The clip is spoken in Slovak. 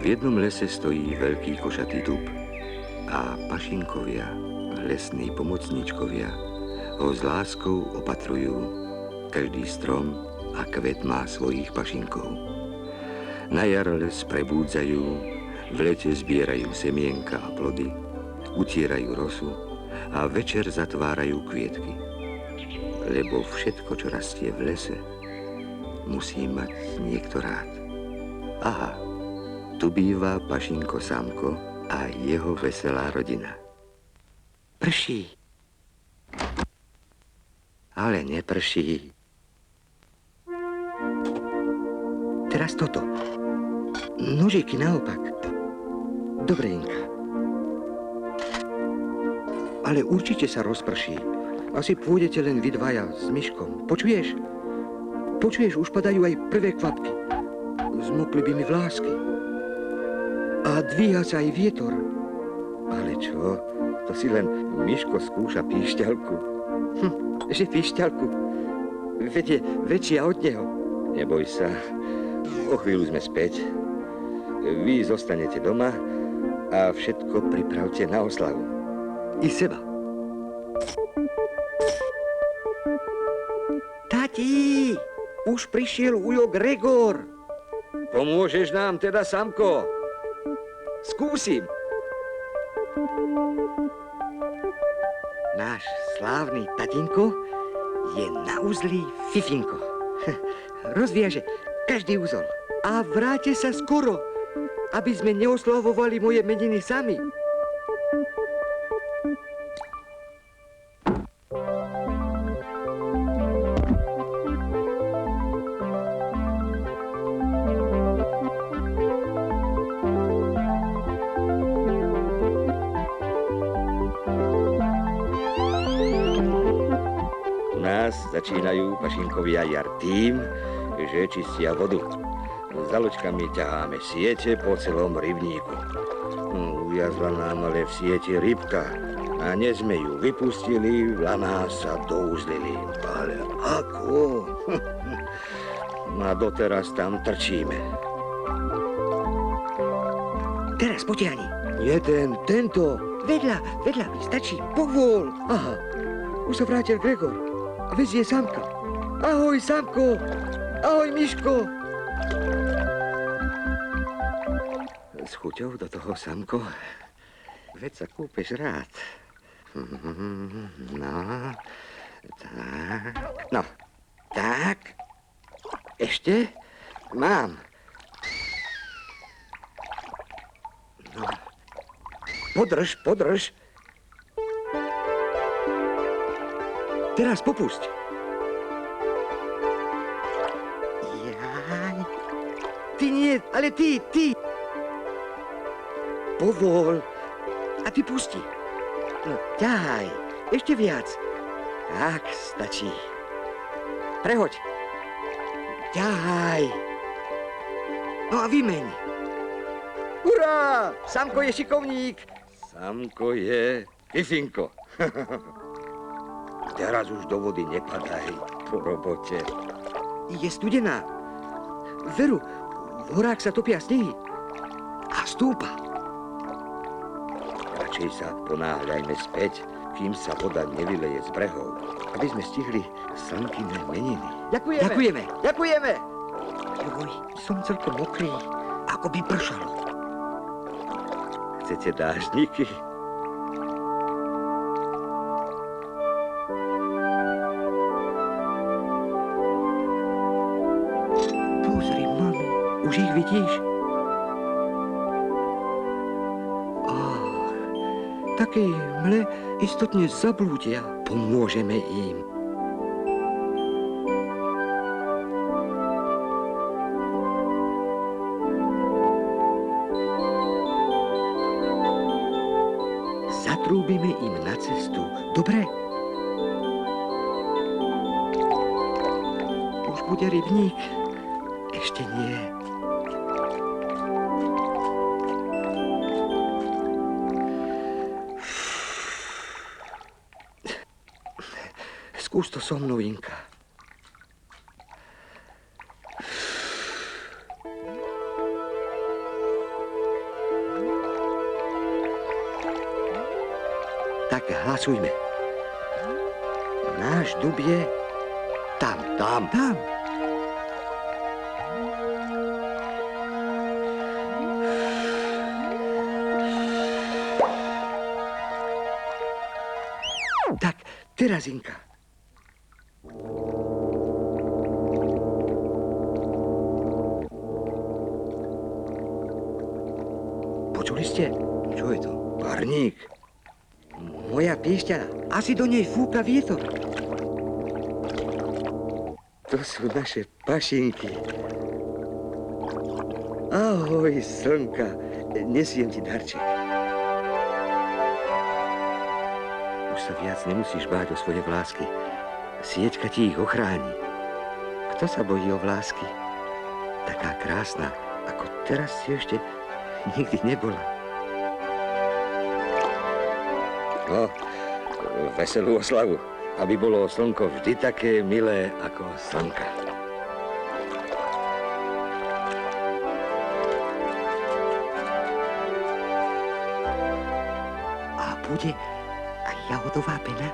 V jednom lese stojí veľký košatý dub a pašinkovia, lesní pomocníčkovia, ho s láskou opatrujú. Každý strom a kvet má svojich pašinkov. Na jar les prebúdzajú, v lete zbierajú semienka a plody, utierajú rosu a večer zatvárajú kvietky. Lebo všetko, čo rastie v lese, musí mať niekto rád. Aha, tu býva Pašinko Sámko a jeho veselá rodina. Prší. Ale neprší. Teraz toto. Nožiky naopak. Dobre, Inka. Ale určite sa rozprší. Asi pôjdete len vy dvaja s Myškom. Počuješ? Počuješ, už padajú aj prvé kvapky. Zmokli by mi vlásky. A dvíha sa aj vietor. Ale čo? To si len Myško skúša píšťalku. Že píšťalku? Veď je väčšia od neho. Neboj sa. O chvíľu sme späť. Vy zostanete doma a všetko pripravte na oslavu. I seba. Tati, už prišiel ujo Gregor. Pomôžeš nám teda, Sámko? Skúsim. Náš slávny tatinko je na uzli Fifinko. Rozviaže každý úzol. A vráte sa skoro, aby sme neoslavovali moje meniny sami. Začínajú pašinkovia jar tým, že čistia vodu. Za loďkami ťaháme siete po celom rybníku. Uviazla nám ale v sieti rybka a než sme ju vypustili, laná sa douzlili. Ale ako? A doteraz tam trčíme. Teraz potiahni. Nie tento. Vedľa, stačí, povol. Aha, už sa vrátil Gregor. A vezie Sámka. Ahoj, Sámko. Ahoj, Myško. S chuťou do toho, Sámko. Veď sa kúpeš rád. No, tak. No, tak. Ešte? Mám. No. Podrž. Teraz popusť. Jaj. Ty nie, ale ty. Povol. A ty pusti. No, ťahaj. Ešte viac. Tak, stačí. Prehoď. Ťahaj. No a vymeň. Hurá! Sámko je šikovník. Sámko je Fifinko. Teraz už do vody nepadaj po robote. Je studená. Veru, v horách sa topia snehy. A stúpa. Radšej sa ponáhľajme späť, kým sa voda nevyleje z brehov, aby sme stihli slnkinné meniny. Ďakujeme. Joj, som celkom mokrý, ako by pršalo. Chcete dážniky? Už ich vidíš? Ach, takej mle istotne zablúdia. Pomôžeme im. Zatrúbime im na cestu. Dobre? Už bude rybník. Ešte nie. Skús to so mnou, Inka. hlasujme. Náš dub je tam. Tam. Tak, teraz Inka. Počuli ste? Čo je to? Parník. Moja piešťala. Asi do nej fúka vietor. To sú naše pašinky. Ahoj, slnka. Nesiem ti darček. Už sa viac nemusíš báť o svoje vlásky. Sieťka ti ich ochráni. Kto sa bojí o vlásky? Taká krásna, ako teraz si ešte nikdy nebola. No, veselú oslavu, aby bolo slnko vždy také milé ako slnka. A bude aj jahodová pena?